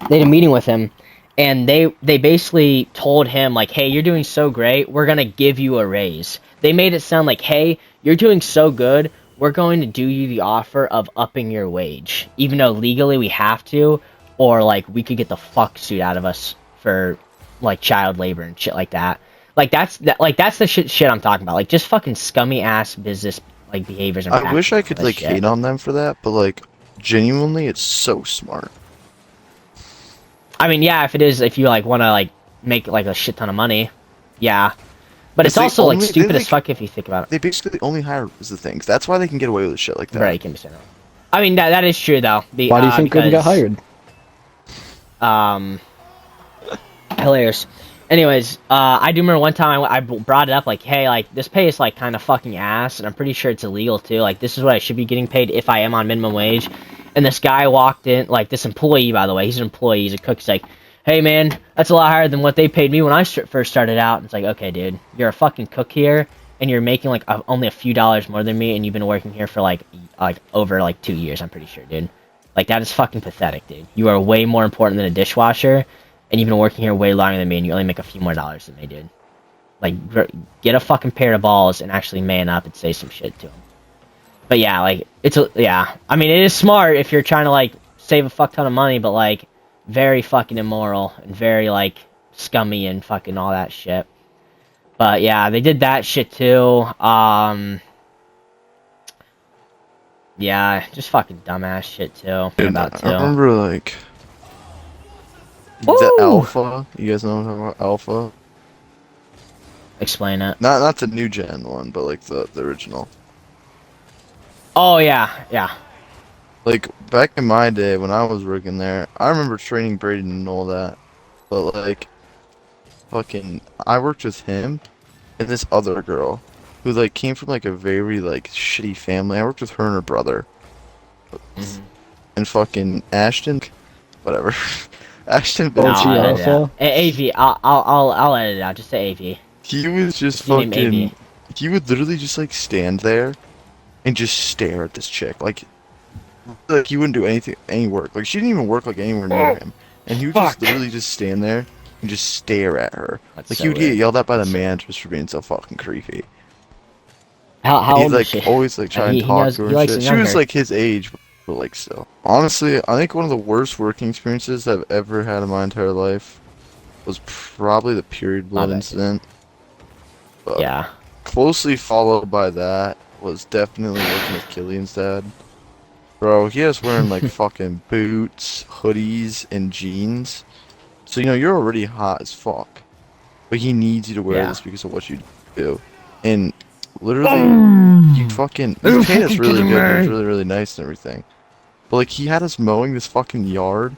they had a meeting with him, and they basically told him like, hey, you're doing so great, we're gonna give you a raise. They made it sound like, hey, you're doing so good, we're going to do you the offer of upping your wage, even though legally we have to, or like we could get the fuck suit out of us for like child labor and shit like that. Like that's the shit I'm talking about. Like just fucking scummy ass business like behaviors and I wish I could practices, like shit. hate on them for that, but like genuinely, it's so smart. I mean, yeah, if you like want to like make like a shit ton of money, yeah. But it's They also like only- stupid they, as fuck if you think about it. They basically only hire is the things. That's why they can get away with shit like that. Right, can be said. I mean that is true though. Why do you think Gooden got hired? Hilarious. Anyways, I do remember one time I brought it up like, hey, like this pay is like kind of fucking ass, and I'm pretty sure it's illegal too. Like this is what I should be getting paid if I am on minimum wage. And this guy walked in, like this employee, by the way, he's an employee, he's a cook. He's like, hey man, that's a lot higher than what they paid me when I first started out. And it's like, okay, dude, you're a fucking cook here, and you're making like only a few dollars more than me, and you've been working here for like over like 2 years. I'm pretty sure, dude. Like that is fucking pathetic, dude. You are way more important than a dishwasher, and you've been working here way longer than me, and you only make a few more dollars than me, dude. Like, get a fucking pair of balls and actually man up and say some shit to him. But yeah, like, yeah. I mean, it is smart if you're trying to, like, save a fuck ton of money, but, like, very fucking immoral and very, like, scummy and fucking all that shit. But yeah, they did that shit too. Yeah, just fucking dumbass shit too. About too. I remember like Woo! the Alpha. You guys know what I'm talking about? Alpha. Explain it. Not the new gen one, but like the original. Oh yeah, yeah. Like back in my day when I was working there, I remember training Braden and all that. But like fucking I worked with him and this other girl who like came from like a very like shitty family. I worked with her and her brother. Mhm. And fucking Ashton, whatever. Ashton Oh, No, gee, I'll Benson, edit it Alpha? out. AV, I'll edit it out. Just say AV. he was just You name fucking. AV. He would literally just like stand there and just stare at this chick. Like he wouldn't do anything, any work. Like she didn't even work like anywhere near him. And he would just Fuck. literally just stand there and just stare at her. That's Like so he would get weird. yelled at by the That's so- managers for being so fucking creepy. How He's old like is she? always like trying he to talk knows- to her he and likes shit. it She was younger. like his age, but like still. Honestly, I think one of the worst working experiences I've ever had in my entire life was probably the period blood bad. incident. But Yeah. closely followed by that was definitely working with Killian's dad. Bro, he has wearing like fucking boots, hoodies, and jeans. So you know you're already hot as fuck. But he needs you to wear Yeah. this because of what you do. And literally he fucking Are he you paid us fucking really kidding good and it was me? really, really nice and everything. But like he had us mowing this fucking yard.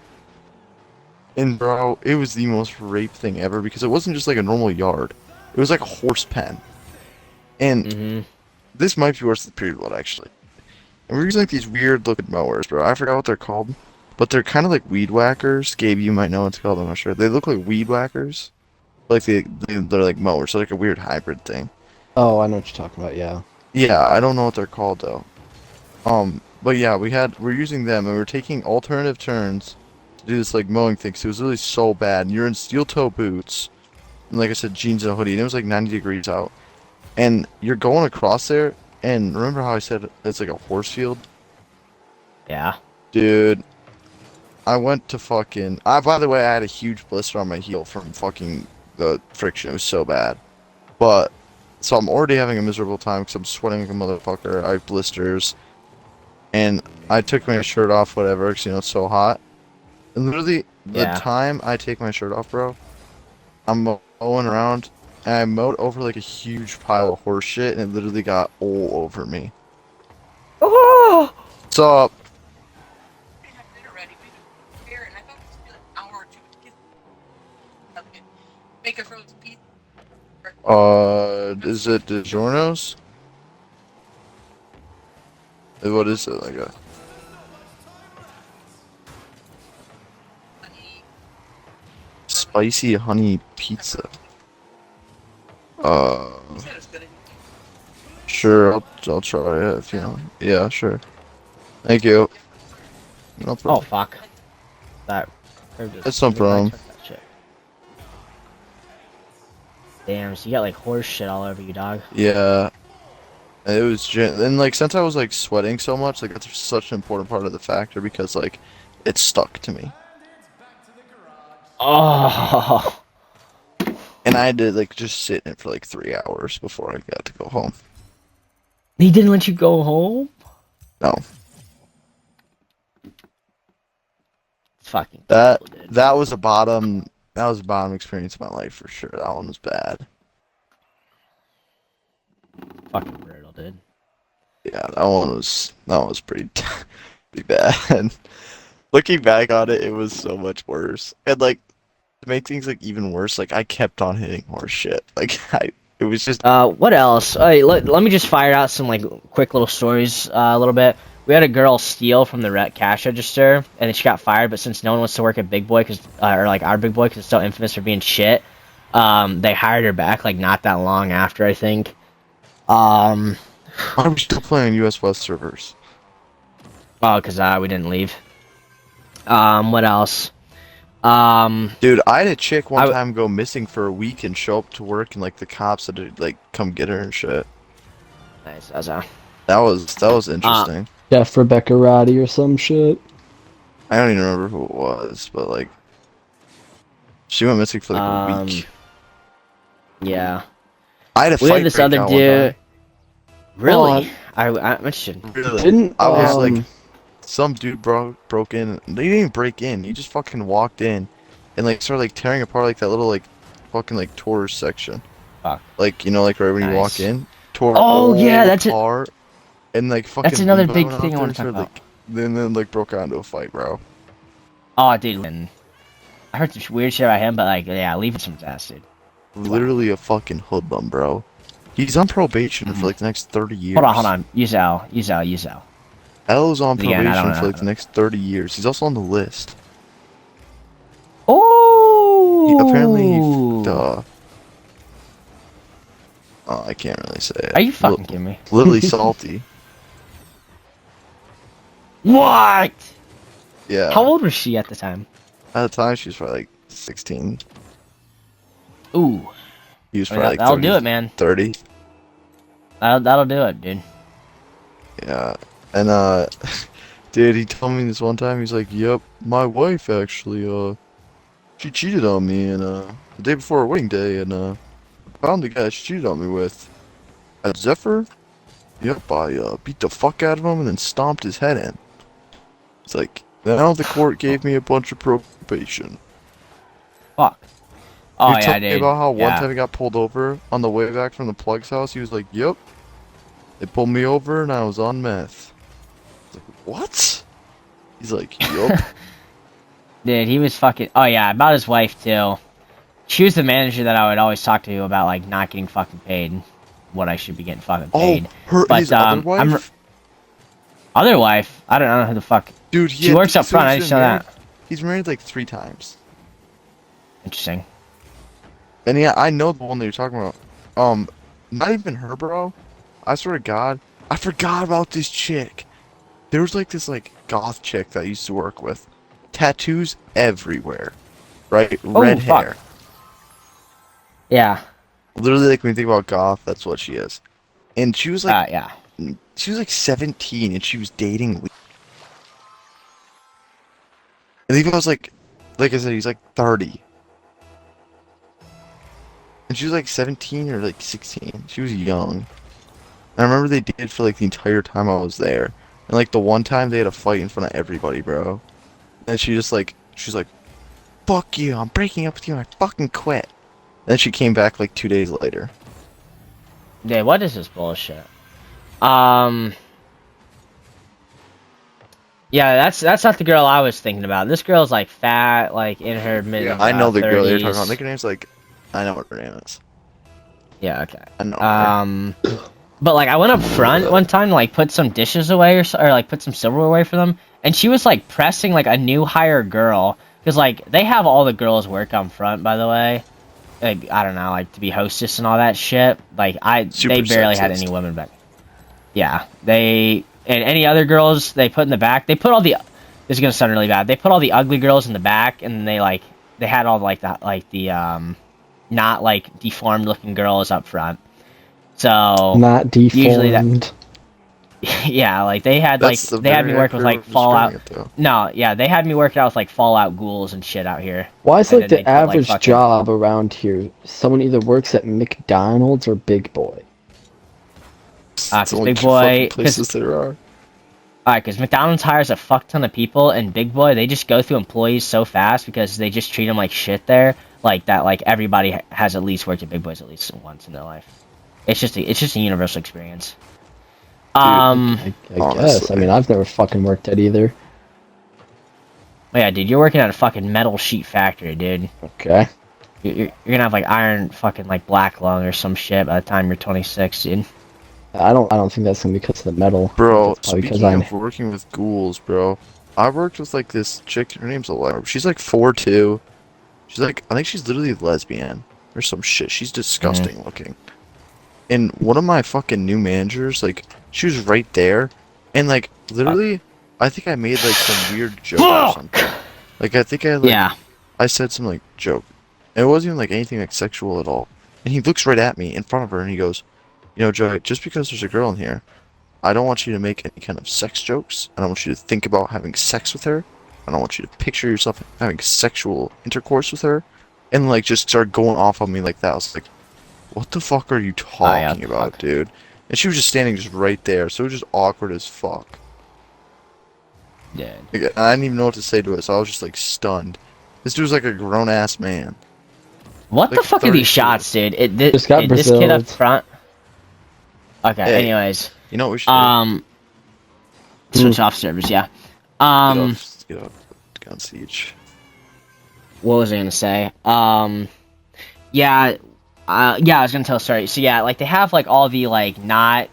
And bro, it was the most rape thing ever because it wasn't just like a normal yard. It was like a horse pen. And Mm-hmm. this might be worse than period blood actually. And we're using like these weird looking mowers, bro. I forgot what they're called. But they're kind of like weed whackers. Gabe, you might know what it's called, I'm not sure. They look like weed whackers. Like they're like mowers, so like a weird hybrid thing. Oh, I know what you're talking about, yeah. Yeah, I don't know what they're called though. But yeah, we're using them and we're taking alternative turns to do this like mowing thing. 'Cause it was really so bad. And you're in steel toe boots, and like I said, jeans and a hoodie. And it was like 90 degrees out, and you're going across there. And remember how I said it's like a horse field, Yeah. dude? I went to fucking. By the way, I had a huge blister on my heel from fucking the friction. It was so bad. But so I'm already having a miserable time because I'm sweating like a motherfucker. I have blisters, and I took my shirt off, whatever, because you know it's so hot. And literally, the Yeah. time I take my shirt off, bro, I'm mowing around, and I mowed over like a huge pile of horse shit, and it literally got all over me. Oh! So Didn't have dinner ready. We didn't prepare it, and I thought it was gonna be like an hour or two to get make a frozen pizza. is it DiGiorno's? What is it, like a... Honey, Spicy honey pizza. you said it was good. Sure, I'll try it if you know. Yeah, sure. Thank you. No Oh problem. fuck. That. That's no problem. That shit. Damn, so you got like horse shit all over you, dog. Yeah. And it was and like since I was like sweating so much, like that's such an important part of the factor because like it stuck to me. Oh. And I had to like just sit in it for like 3 hours before I got to go home. He didn't let you go home? No. Fucking That terrible, dude. that was a bottom experience of my life for sure. That one was bad. Fucking brutal, dude. Yeah, that one was pretty pretty bad. Looking back on it, it was so much worse. And like to make things like even worse, like I kept on hitting horse shit. Like it was just What else? Let me just fire out some like quick little stories a little bit. We had a girl steal from the cash register, and then she got fired. But since no one wants to work at Big Boy, or like our Big Boy, because it's so infamous for being shit, they hired her back like not that long after, I think. why are we still playing US West servers? Oh, because we didn't leave. What else? Dude, I had a chick one I- time go missing for a week and show up to work and like the cops had to like come get her and shit. Nice. That was interesting. Jeff Rebecca Roddy or some shit. I don't even remember who it was, but like she went missing for like a week. Yeah. I had a We fight had this break other out one dude. time. Really? I mentioned. Really? Didn't I was like, um, some dude broke in. They didn't even break in. He just fucking walked in, and like started like tearing apart like that little like fucking like tourist section. Fuck. Like you know like right when you walk Nice. in, tore Oh, all yeah, that's it. apart, and like fucking. That's another Levi big went out thing I there wanna and talk started, like, then like broke out into a fight, bro. Oh, dude. And I heard some weird shit about him, but like, yeah, leave it some ass, dude. literally a fucking hoodlum, bro. He's on probation for like the next 30 years. Hold on. Use L. L's on Again, I probation don't for know. like the next 30 years. He's also on the list. Oh! Apparently, I can't really say it. Are you fucking kidding me? Lily Salty. What? Yeah. How old was she at the time? At the time, she was probably like 16. Ooh. He was I mean, probably like that'll 30, do it, man. 30. That'll do it, dude. Yeah. And, dude, he told me this one time, he's like, yep, my wife actually, she cheated on me, and, the day before our wedding day, and, found the guy she cheated on me with. At Zephyr? Yep, I, beat the fuck out of him and then stomped his head in. It's like, now the court gave me a bunch of probation. Fuck. Oh, He yeah, told me dude. about how one Yeah. time he got pulled over on the way back from the plug's house. He was like, yep, they pulled me over and I was on meth. I was like, what? He's like, yup. Dude, he was fucking... Oh, yeah, about his wife, too. She was the manager that I would always talk to about, like, not getting fucking paid. What I should be getting fucking paid. But, his other wife? Other wife? I don't know who the fuck... Dude, She works up front, I just know that. He's married like 3 times. Interesting. And yeah, I know the one that you're talking about. Not even her, bro. I swear to God, I forgot about this chick. There was like this like goth chick that I used to work with. Tattoos everywhere. Right? Red fuck. hair. Yeah. Literally, like when you think about goth, that's what she is. And she was like, Yeah. she was like 17, and she was dating. I think I was like I said, he's like 30. And she was like 17 or like 16. She was young. And I remember they dated for like the entire time I was there. And like the one time they had a fight in front of everybody, bro. And she's like, fuck you, I'm breaking up with you, I fucking quit. And then she came back like 2 days later. Dude, what is this bullshit? Yeah, that's not the girl I was thinking about. This girl's like fat, like in her mid. I know the girl you're talking 30s. about. I think her name's like, I know what her name is. Yeah, okay. I know her. But like I went up front one time to like put some dishes away or like put some silverware away for them, and she was like pressing like a new hire girl because like they have all the girls work on front, by the way. Like I don't know, like to be hostess and all that shit. Like they barely had any women back. Yeah, and any other girls they put in the back. They put all the. This is gonna sound really bad. They put all the ugly girls in the back, and they had all the not like deformed looking girls up front. So Not deformed. usually yeah, like they had they had me working with like Fallout. No, yeah, they had me working out with like Fallout ghouls and shit out here. Why is And like then the they'd put, like, average fucking- job around here? Someone either works at McDonald's or Big Boy. It's the only Big Boy- fucking places there are. Alright, because McDonald's hires a fuck ton of people, and Big Boy, they just go through employees so fast because they just treat them like shit there. Like that, like everybody has at least worked at Big Boys at least once in their life. It's just a universal experience. I guess. I honestly. mean, I've never fucking worked at either. Oh yeah, dude, you're working at a fucking metal sheet factory, dude. Okay. You're gonna have like iron fucking like black lung or some shit by the time you're 26, dude. I don't think that's gonna be because of the metal. Bro, It's probably speaking of working with ghouls, bro, I worked with like this chick, her name's Alera. She's like 4'2". She's like, I think she's literally lesbian or some shit. She's disgusting looking. And one of my fucking new managers, like, she was right there, and like, literally, I think I made like some weird joke or something. Like, I think I said some like joke, and it wasn't even like anything like sexual at all. And he looks right at me in front of her, and he goes, "You know, Joey, just because there's a girl in here, I don't want you to make any kind of sex jokes. I don't want you to think about having sex with her. I don't want you to picture yourself having sexual intercourse with her," and like just start going off on me like that. I was like, "What the fuck are you talking about, dude?" And she was just standing just right there, so it was just awkward as fuck. Dude. Like, I didn't even know what to say to it, so I was just like stunned. This dude's like a grown ass man. What Like the fuck are these 32. shots, dude? Just got this kid up Braziled. front. Okay. Hey. Anyways, You know what we should switch off servers. Yeah. get off Gun Siege. What was I gonna say? Yeah, Yeah, I was gonna tell a story. So yeah, like they have like all the like not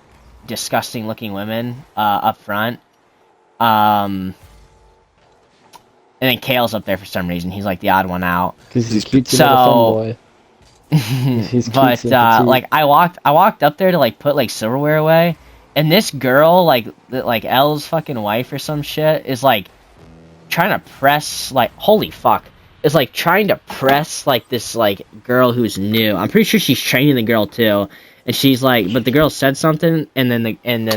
disgusting looking women up front. Um, and then Kale's up there for some reason. He's like the odd one out. Because he's He's- cutesy little So- femboy. He's but cutesy and petite. like I walked up there to like put like silverware away, and this girl like Elle's fucking wife or some shit is like trying to press like holy fuck is like trying to press like this like girl who's new. I'm pretty sure she's training the girl too, and she's like, but the girl said something, and then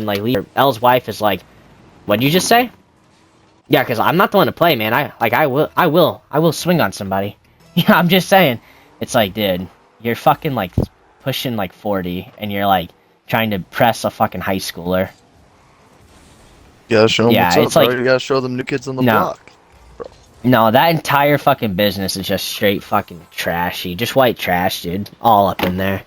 like Elle's wife is like, what'd you just say? Yeah, because I'm not the one to play, man. I will swing on somebody. Yeah, I'm just saying. It's like, dude, you're fucking like pushing like 40, and you're like trying to press a fucking high schooler. You gotta show them Yeah, what's up, it's like- bro. You gotta show them new kids on the No. block. No, that entire fucking business is just straight fucking trashy. Just white trash, dude. All up in there.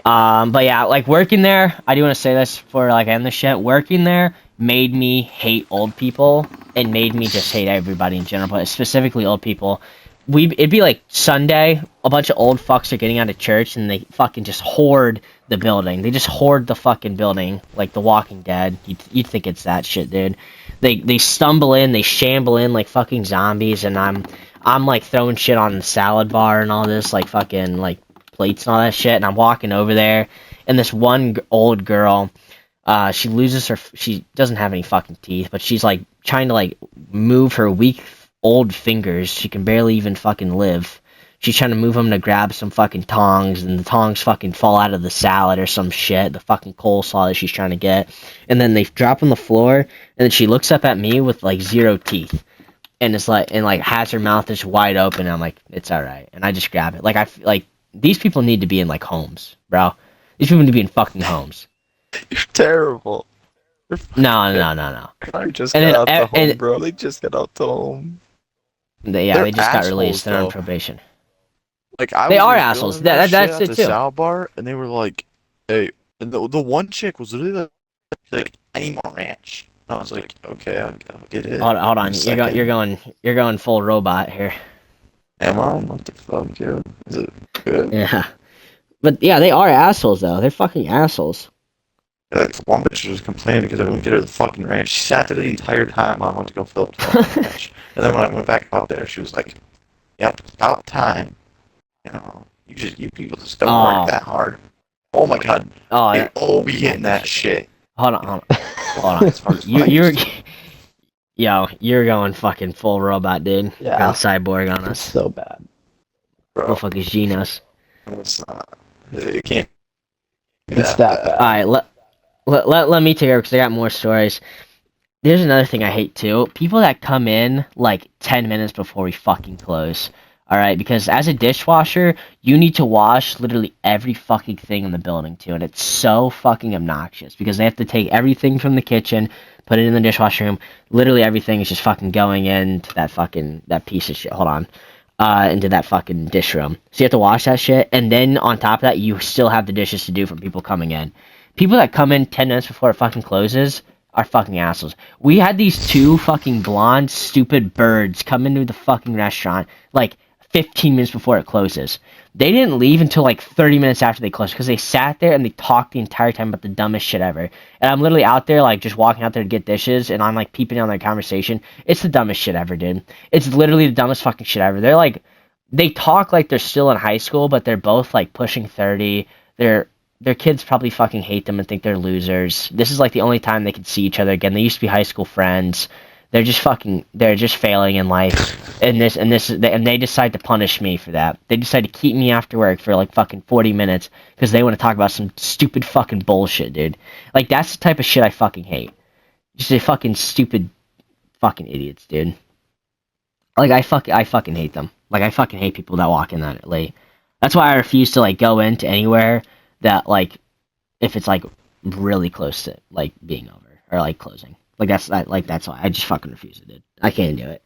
But yeah, like working there, I do want to say this before like I end the shit. Working there made me hate old people and made me just hate everybody in general, but specifically old people. It'd be like Sunday, a bunch of old fucks are getting out of church and they fucking just hoard the building. They just hoard the fucking building like The Walking Dead. You'd think it's that shit, dude. They stumble in, they shamble in like fucking zombies, and I'm like throwing shit on the salad bar and all this like fucking like plates and all that shit, and I'm walking over there, and this one old girl, she doesn't have any fucking teeth, but she's like trying to like move her weak old fingers. She can barely even fucking live. She's trying to move them to grab some fucking tongs, and the tongs fucking fall out of the salad or some shit, the fucking coleslaw that she's trying to get. And then they drop on the floor, and then she looks up at me with like 0 teeth. And it's like, and like has her mouth just wide open, and I'm like, it's alright. And I just grab it. Like, these people need to be in like homes, bro. These people need to be in fucking homes. You're terrible. No. I just And got then out the home, and- bro. They just got out the home. They They're just got assholes, released. They're on though. probation. Like I They was are just assholes. doing that That's shit it at the too. salad bar, and they were like, "Hey," and the one chick was literally like, "I need more ranch." And I was like, "Okay, I'll get it." Hold on. In a second. You're going full robot here. Am I? What the fuck, dude? Is it good? Yeah. But yeah, they are assholes though. They're fucking assholes. Like, one bitch was complaining because I wouldn't get her the fucking ranch. She sat there the entire time I went to go fill up the fucking ranch. And then when I went back out there, she was like, "Yep, it's about time. You know, you people just don't Oh. work that hard." Oh my god, Oh, they yeah. all be getting that shit. Hold on. You're going fucking full robot, dude. Yeah. Going cyborg on It's us. so bad. Bro, Motherfucker's Genos. it's not. It can't. be It's that bad. Alright, let me take over because I got more stories. There's another thing I hate too. People that come in like 10 minutes before we fucking close. Alright, because as a dishwasher, you need to wash literally every fucking thing in the building too. And it's so fucking obnoxious because they have to take everything from the kitchen, put it in the dishwasher room. Literally everything is just fucking going into that piece of shit. Hold on. Into that fucking dish room. So you have to wash that shit, and then on top of that, you still have the dishes to do from people coming in. People that come in 10 minutes before it fucking closes are fucking assholes. We had these 2 fucking blonde, stupid birds come into the fucking restaurant, like, 15 minutes before it closes. They didn't leave until, like, 30 minutes after they closed, because they sat there and they talked the entire time about the dumbest shit ever. And I'm literally out there, like, just walking out there to get dishes, and I'm, like, peeping on their conversation. It's the dumbest shit ever, dude. It's literally the dumbest fucking shit ever. They're, like, they talk like they're still in high school, but they're both, like, pushing 30. Their kids probably fucking hate them and think they're losers. This is, like, the only time they can see each other again. They used to be high school friends. They're just failing in life, and they decide to punish me for that. They decide to keep me after work for like fucking 40 minutes because they want to talk about some stupid fucking bullshit, dude. Like that's the type of shit I fucking hate. Just a fucking stupid, fucking idiots, dude. Like I fucking hate them. Like I fucking hate people that walk in that late. That's why I refuse to like go into anywhere that like if it's like really close to like being over or like closing. That's why I just fucking refuse it, dude. I can't do it.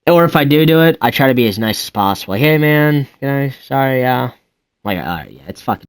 Or if I do it, I try to be as nice as possible. Like, hey man, sorry, like, alright, yeah, it's fucking